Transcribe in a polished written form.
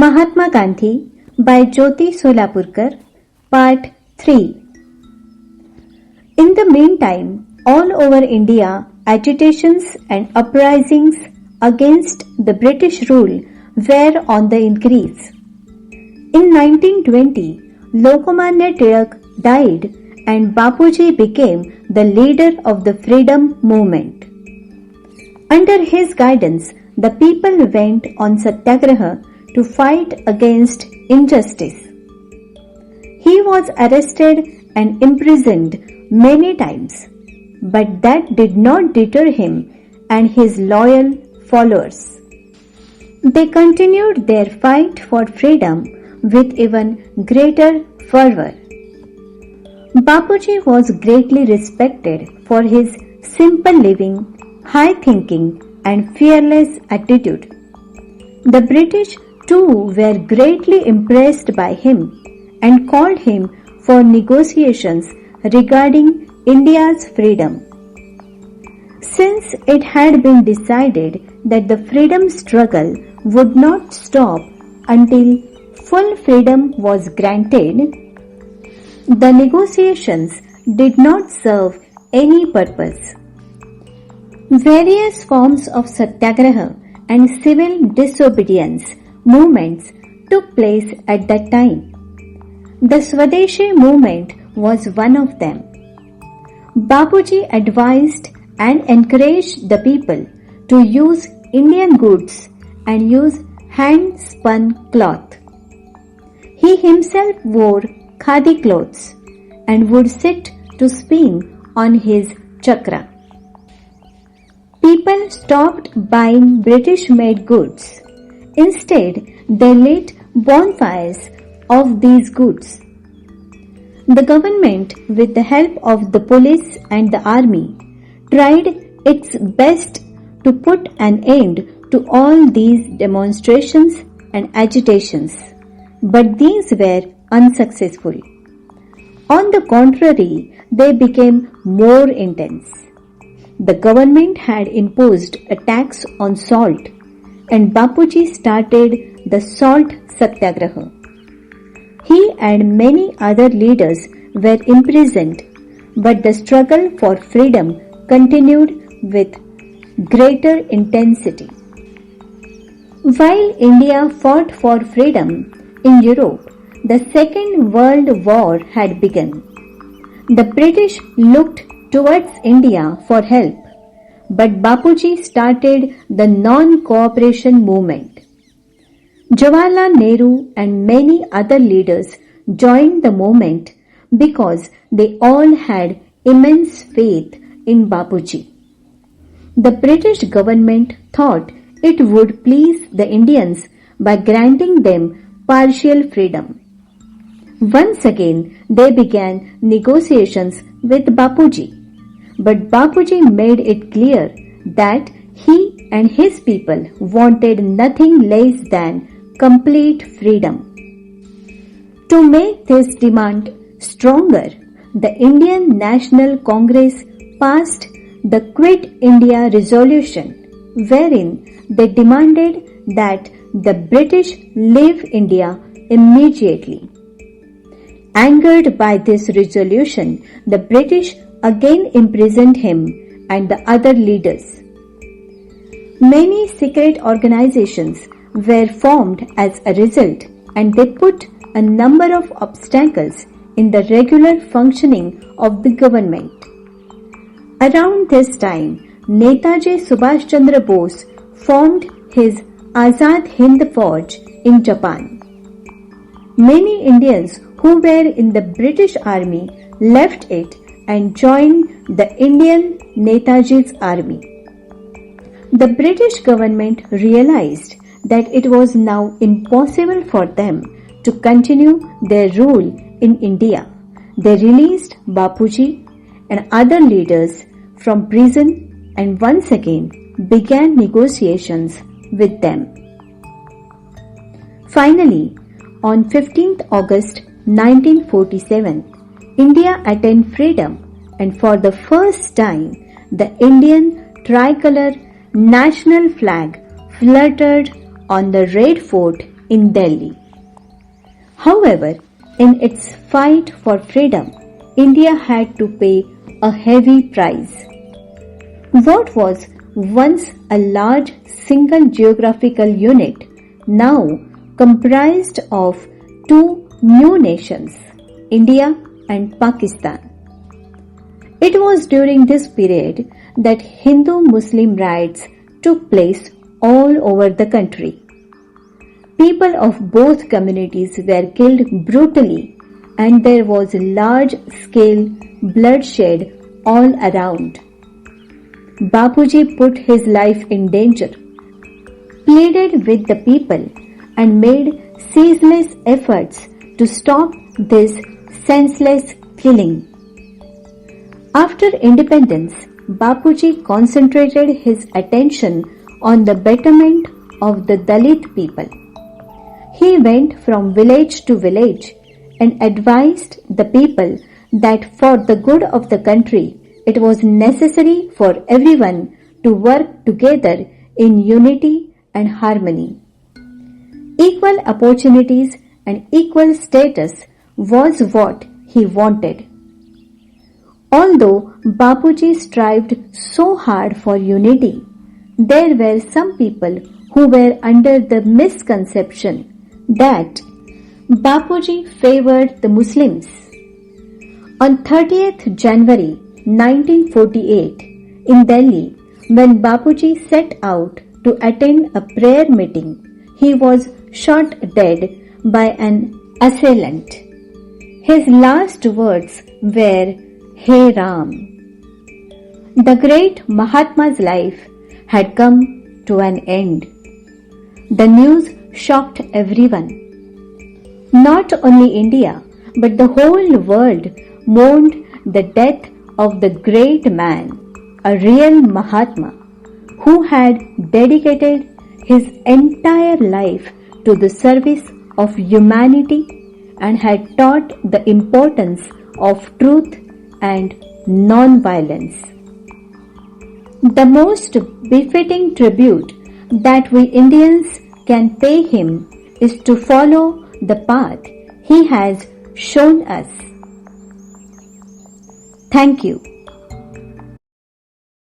Mahatma Gandhi by Jyoti Solapurkar, Part 3. In the meantime, all over India, agitations and uprisings against the British rule were on the increase. In 1920, Lokmanya Tilak died and Bapuji became the leader of the freedom movement. Under his guidance, the people went on satyagraha to fight against injustice. He was arrested and imprisoned many times, but that did not deter him and his loyal followers. They continued their fight for freedom with even greater fervor. Bapuji was greatly respected for his simple living, high thinking, and fearless attitude. The British too were greatly impressed by him and called him for negotiations regarding India's freedom. Since it had been decided that the freedom struggle would not stop until full freedom was granted, the negotiations did not serve any purpose. Various forms of satyagraha and civil disobedience movements took place at that time. The Swadeshi movement was one of them. Bapuji advised and encouraged the people to use Indian goods and use hand-spun cloth. He himself wore khadi clothes and would sit to spin on his chakra. People stopped buying British-made goods. Instead, they lit bonfires of these goods. The government, with the help of the police and the army, tried its best to put an end to all these demonstrations and agitations, but these were unsuccessful. On the contrary, they became more intense. The government had imposed a tax on salt, and Bapuji started the salt satyagraha. He and many other leaders were imprisoned, but the struggle for freedom continued with greater intensity. While India fought for freedom in Europe, the Second World War had begun. The British looked towards India for help, but Bapuji started the non-cooperation movement. Jawaharlal Nehru and many other leaders joined the movement because they all had immense faith in Bapuji. The British government thought it would please the Indians by granting them partial freedom. Once again, they began negotiations with Bapuji, but Bapuji made it clear that he and his people wanted nothing less than complete freedom. To make this demand stronger, the Indian National Congress passed the Quit India resolution, wherein they demanded that the British leave India immediately. Angered by this resolution, the British again imprisoned him and the other leaders. Many secret organizations were formed as a result, and they put a number of obstacles in the regular functioning of the government. Around this time, Netaji Subhash Chandra Bose formed his Azad Hind Fauj in Japan. Many Indians who were in the British Army left it and joined the Indian Netaji's army. The British government realized that it was now impossible for them to continue their rule in India. They released Bapuji and other leaders from prison and once again began negotiations with them. Finally, on 15th August 1947, India attained freedom, and for the first time, the Indian tricolor national flag fluttered on the Red Fort in Delhi. However, in its fight for freedom, India had to pay a heavy price. What was once a large single geographical unit now comprised of two new nations, India and Pakistan. It was during this period that Hindu-Muslim riots took place all over the country. People of both communities were killed brutally and there was large-scale bloodshed all around. Bapuji put his life in danger, pleaded with the people and made ceaseless efforts to stop this senseless killing. After independence, Bapuji concentrated his attention on the betterment of the Dalit people. He went from village to village and advised the people that for the good of the country, it was necessary for everyone to work together in unity and harmony. Equal opportunities and equal status was what he wanted. Although Bapuji strived so hard for unity, there were some people who were under the misconception that Bapuji favored the Muslims. On 30th January 1948, in Delhi, when Bapuji set out to attend a prayer meeting, he was shot dead by an assailant. His last words were, "Hey Ram." The great Mahatma's life had come to an end. The news shocked everyone. Not only India, but the whole world mourned the death of the great man, a real Mahatma, who had dedicated his entire life to the service of humanity and had taught the importance of truth and non-violence. The most befitting tribute that we Indians can pay him is to follow the path he has shown us. Thank you.